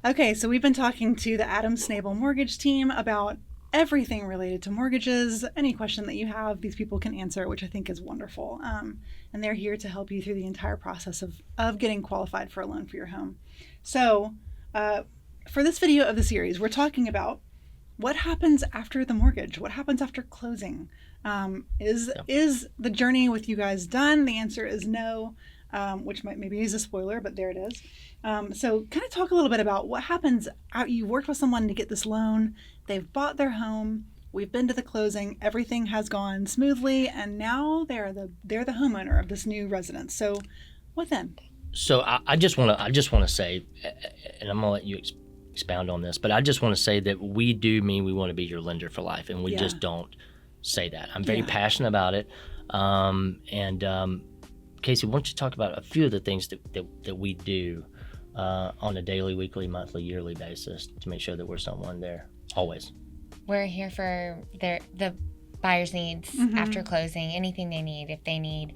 Okay, so we've been talking to the Adam Snabel mortgage team about everything related to mortgages. Any question that you have, these people can answer, which I think is wonderful. And they're here to help you through the entire process of getting qualified for a loan for your home. So for this video of the series, we're talking about what happens after the mortgage? What happens after closing? Is the journey with you guys done? The answer is no, which maybe is a spoiler, but there it is. So kind of talk a little bit about what happens. You worked with someone to get this loan. They've bought their home. We've been to the closing. Everything has gone smoothly, and now they're the homeowner of this new residence. So what then? So I just want to say, and I'm gonna let you expound on this, but I just want to say that we do mean we want to be your lender for life, and we just don't say that. I'm very passionate about it. Casey, why don't you talk about a few of the things that we do on a daily, weekly, monthly, yearly basis to make sure that we're someone there always. We're here for the buyer's needs after closing, anything they need. If they need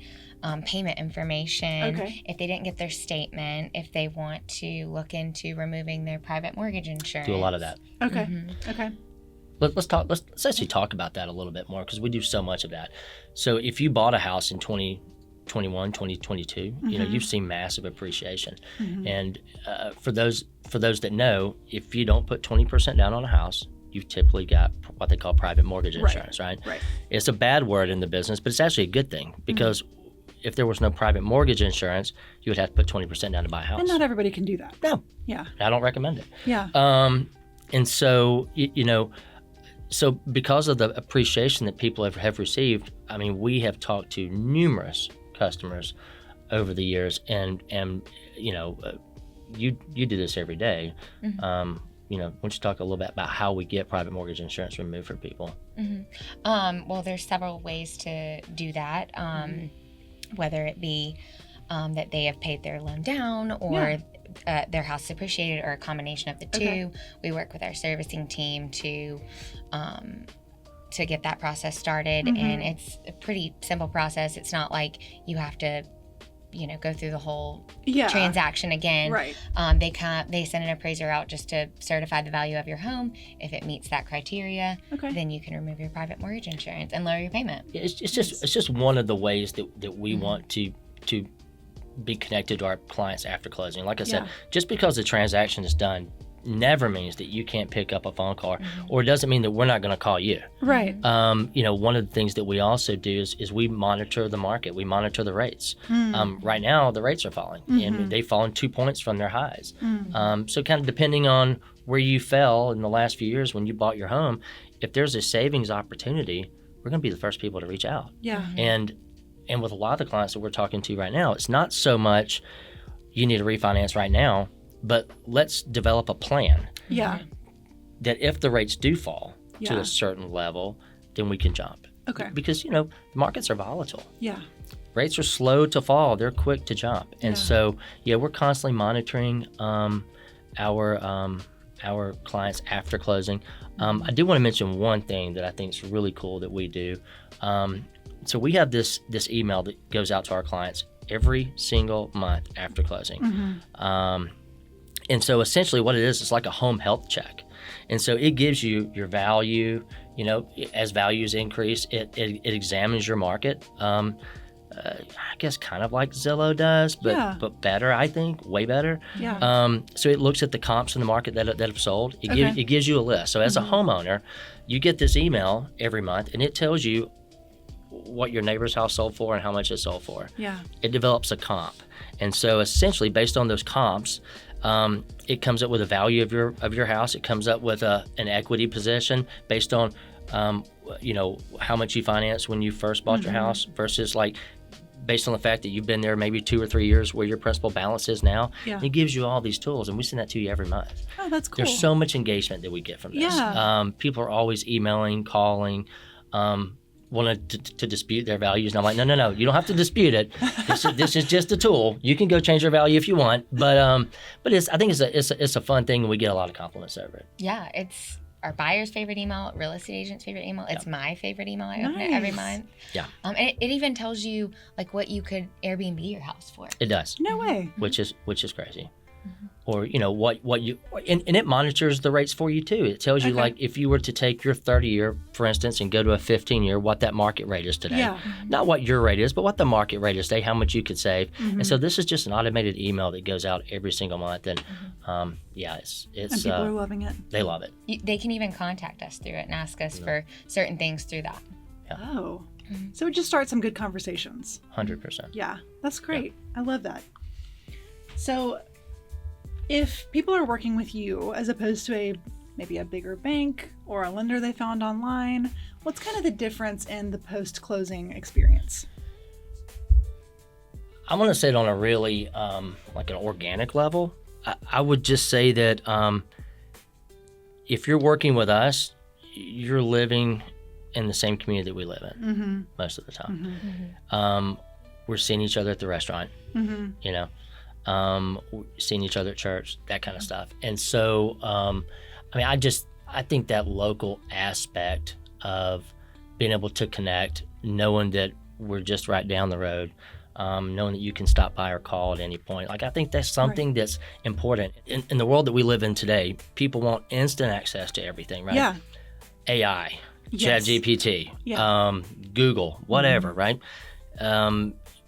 payment information, if they didn't get their statement, if they want to look into removing their private mortgage insurance. Do a lot of that. Okay. Let's actually talk about that a little bit more, because we do so much of that. So if you bought a house in 2021, 2022, you've seen massive appreciation. And for those that know, if you don't put 20% down on a house, you've typically got what they call private mortgage insurance, right? It's a bad word in the business, but it's actually a good thing, because if there was no private mortgage insurance, you would have to put 20% down to buy a house. And not everybody can do that. No. Yeah. I don't recommend it. Yeah. And so, so because of the appreciation that people have received, I mean, we have talked to numerous customers over the years, and you do this every day. Why don't you talk a little bit about how we get private mortgage insurance removed for people? Well, there's several ways to do that, whether it be that they have paid their loan down, or their house is appreciated, or a combination of the two. We work with our servicing team to get that process started, and it's a pretty simple process. It's not like you have to go through the whole transaction again. Right. They send an appraiser out just to certify the value of your home. If it meets that criteria, then you can remove your private mortgage insurance and lower your payment. It's just one of the ways that we want to be connected to our clients after closing. Like I said, just because the transaction is done never means that you can't pick up a phone call, or it doesn't mean that we're not going to call you. Right. One of the things that we also do is we monitor the market. We monitor the rates. Right now, the rates are falling, and they've fallen 2 points from their highs. So kind of depending on where you fell in the last few years when you bought your home, if there's a savings opportunity, we're going to be the first people to reach out. Yeah. And with a lot of the clients that we're talking to right now, it's not so much you need to refinance right now, but let's develop a plan. Yeah. That if the rates do fall to a certain level, then we can jump. Okay. Because, the markets are volatile. Yeah. Rates are slow to fall. They're quick to jump. And so, we're constantly monitoring our clients after closing. I do want to mention one thing that I think is really cool that we do. So we have this email that goes out to our clients every single month after closing. And so essentially what it is, it's like a home health check. And so it gives you your value, as values increase, it examines your market. I guess kind of like Zillow does, but better, I think, way better. Yeah. So it looks at the comps in the market that have sold. It gives you a list. So as a homeowner, you get this email every month, and it tells you what your neighbor's house sold for and how much it sold for. Yeah. It develops a comp. And so essentially based on those comps, it comes up with a value of your house. It comes up with an equity position based on how much you financed when you first bought your house versus based on the fact that you've been there maybe 2 or 3 years where your principal balance is now. Yeah. It gives you all these tools, and we send that to you every month. Oh, that's cool. There's so much engagement that we get from this. Yeah. People are always emailing, calling, wanted to dispute their values, and I'm like, no, you don't have to dispute it. This is just a tool. You can go change your value if you want, but I think it's a fun thing, and we get a lot of compliments over it. Yeah, it's our buyer's favorite email, real estate agent's favorite email. It's my favorite email. I open it every month. Yeah. And it even tells you what you could Airbnb your house for. It does. No way. Which is crazy. or what you and it monitors the rates for you too. It tells you, Okay. like, if you were to take your 30-year, for instance, and go to a 15-year, what that market rate is today. Yeah. Not what your rate is, but what the market rate is today, how much you could save. Mhm. And so this is just an automated email that goes out every single month, and it's And people are loving it. they love it. They can even contact us through it and ask us for certain things through that. Oh. So it just starts some good conversations. 100%. Yeah, that's great. I love that. So if people are working with you as opposed to maybe a bigger bank or a lender they found online, what's kind of the difference in the post-closing experience? I want to say it on a really like an organic level. I would just say that if you're working with us, you're living in the same community that we live in Mm-hmm. most of the time. Mm-hmm. We're seeing each other at the restaurant, Mm-hmm. we're seeing each other at church, that kind of stuff. And so, I think that local aspect of being able to connect, knowing that we're just right down the road, knowing that you can stop by or call at any point. Like, I think that's something that's important. In the world that we live in today, people want instant access to everything, right? Yeah. AI, Yes. ChatGPT, Yeah. Google, whatever, right?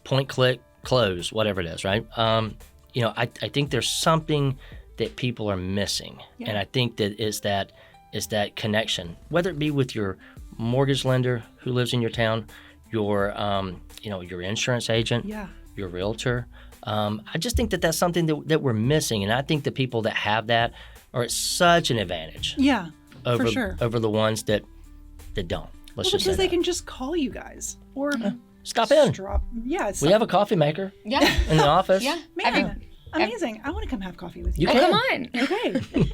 Point, click, close, whatever it is, right? I think there's something that people are missing, Yeah. and I think that is that connection, whether it be with your mortgage lender who lives in your town, your your insurance agent, Yeah. your realtor. I just think that that's something that we're missing, and I think the people that have that are at such an advantage Yeah. over for sure. over the ones that don't. Let's Well, just because say they that. can just call you guys or Stop in. drop. Yeah. We have a coffee maker Yeah. in the office. Yeah. Man, amazing. I want to come have coffee with you. You Oh, can. come on. Okay.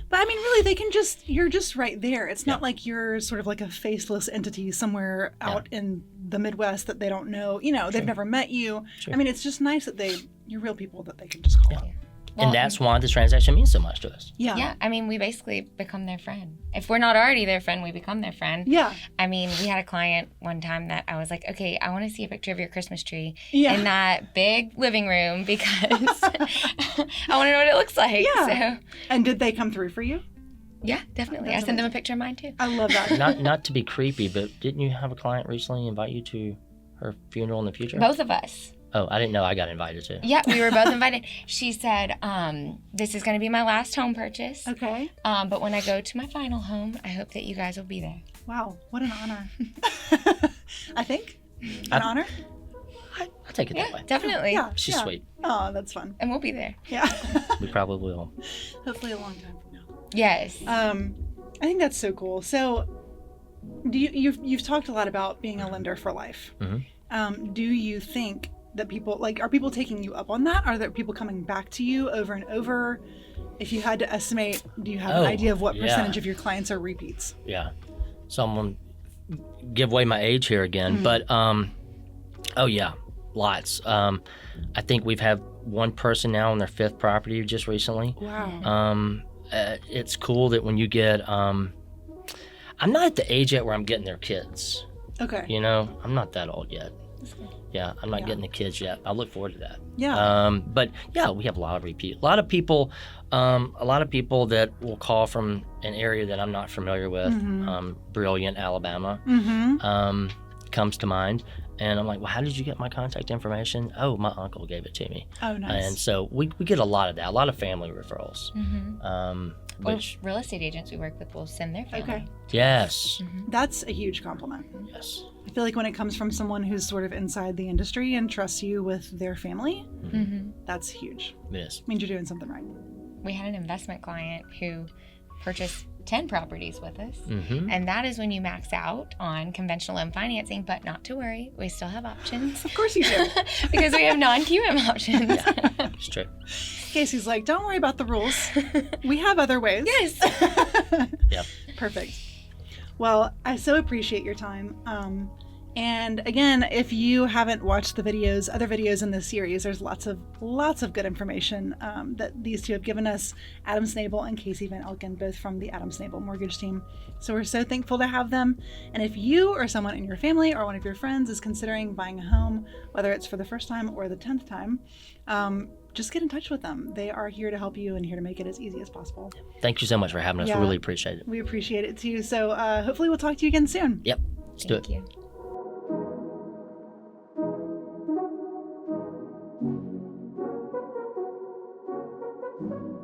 But I mean, really, they can you're just right there. It's not like you're sort of like a faceless entity somewhere out in the Midwest that they don't know. They've never met you. Sure. I mean, it's just nice that you're real people that they can just call. Yeah. Well, And that's why the transaction means so much to us. Yeah. Yeah, I mean, we basically become their friend. If we're not already their friend, we become their friend. Yeah. I mean, we had a client one time that I was like, okay, I want to see a picture of your Christmas tree Yeah. in that big living room because I want to know what it looks like. Yeah. So, And did they come through for you? yeah, definitely. That's I sent them a picture of mine too. I love that. Not to be creepy, but didn't you have a client recently invite you to her funeral in the future? Both of us. Oh, I didn't know I got invited to. Yeah, we were both invited. She said, this is going to be my last home purchase. Okay. But when I go to my final home, I hope that you guys will be there. Wow. What an honor. I think. An I- honor? I take it Yeah, that way. definitely. Yeah. She's yeah. sweet. Oh, that's fun. And we'll be there. Yeah. We probably will. Hopefully a long time from now. Yes. I think that's so cool. So, you've talked a lot about being a lender for life. Mhm. Do you think that people are people taking you up on that? Are there people coming back to you over and over? If you had to estimate, do you have an Oh, idea of what yeah. percentage of your clients are repeats? Yeah. Someone give away my age here again, but oh yeah, lots. I think we've had one person now on their 5th property just recently. Wow. It's cool that when you get I'm not at the age yet where I'm getting their kids. Okay. I'm not that old yet. Yeah, I'm not Yeah. getting the kids yet. I look forward to that. Yeah. But yeah, we have a lot of repeat. A lot of people that will call from an area that I'm not familiar with. Brilliant, Alabama, Mm-hmm. comes to mind, and I'm like, well, how did you get my contact information? Oh, my uncle gave it to me. Oh, nice. And so we get a lot of that. A lot of family referrals. Or Which real estate agents we work with will send their family. Okay. yes, That's a huge compliment. yes, I feel like when it comes from someone who's sort of inside the industry and trusts you with their family, that's huge. it is. Means you're doing something right. We had an investment client who purchased 10 properties with us. Mm-hmm. And that is when you max out on conventional loan financing, but not to worry, we still have options Of course you do. because we have non-QM options. It's true. Casey's like, don't worry about the rules. We have other ways. Yes. Yep. Perfect. Well, I so appreciate your time. And again, if you haven't watched the videos, other videos in this series, there's lots of good information that these two have given us, Adam Snabel and Casey Van Elken, both from the Adam Snabel mortgage team. So we're so thankful to have them. And if you or someone in your family or one of your friends is considering buying a home, whether it's for the first time or the 10th time, just get in touch with them. They are here to help you and here to make it as easy as possible. Thank you so much for having us. Yeah. Really appreciate it. We appreciate it too. So hopefully we'll talk to you again soon. Yep. Let's do it. Thank you.